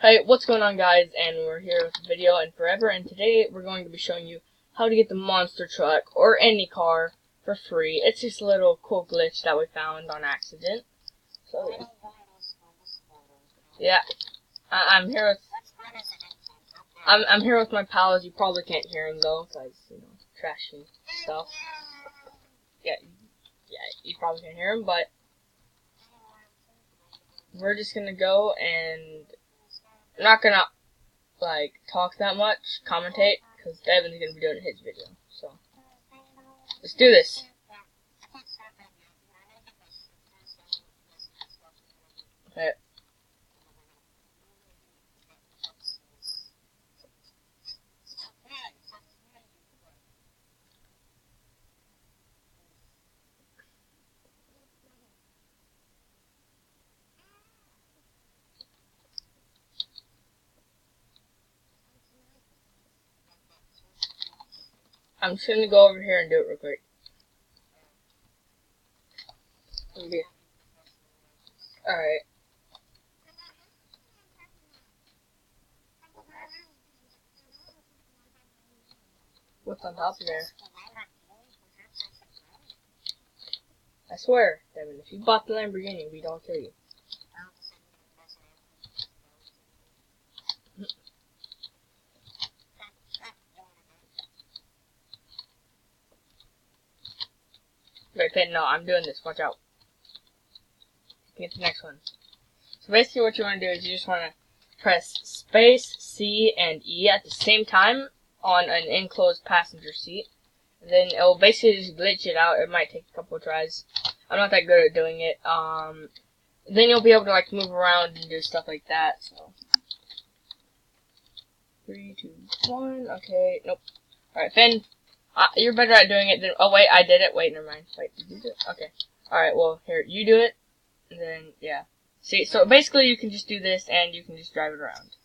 Hey, what's going on, guys? And we're here with a video and forever, and today we're going to be showing you how to get the monster truck or any car for free. It's just a little cool glitch that we found on accident. So yeah, I'm here with I'm here with my pals. You probably can't hear them though, because trash and stuff. Yeah, you probably can't hear them, but we're just gonna go and I'm not gonna talk that much, commentate, because Devin's gonna be doing his video. So let's do this. Okay. I'm just gonna go over here and do it real quick. Alright. What's on top of there? I swear, Devin, if you bought the Lamborghini, we'd all kill you. Okay, no, I'm doing this. Watch out. Get the next one. So basically what you want to do is you just want to press space, C, and E at the same time on an enclosed passenger seat. And then it will basically just glitch it out. It might take a couple of tries. I'm not that good at doing it. Then you'll be able to move around and do stuff like that. So 3, 2, 1. Okay, nope. Alright, Finn, you're better at doing it than. Oh wait, I did it. Wait, never mind. Wait, did you do it? Okay. Alright, well here, you do it. And then yeah. See, so basically you can just do this and you can just drive it around.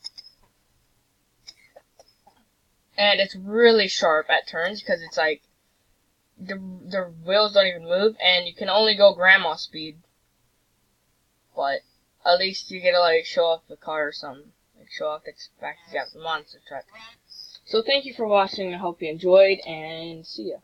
And it's really sharp at turns because it's the wheels don't even move and you can only go grandma speed. But at least you get to show off the car or something. Show off the fact you got the monster truck. So thank you for watching. I hope you enjoyed and see ya.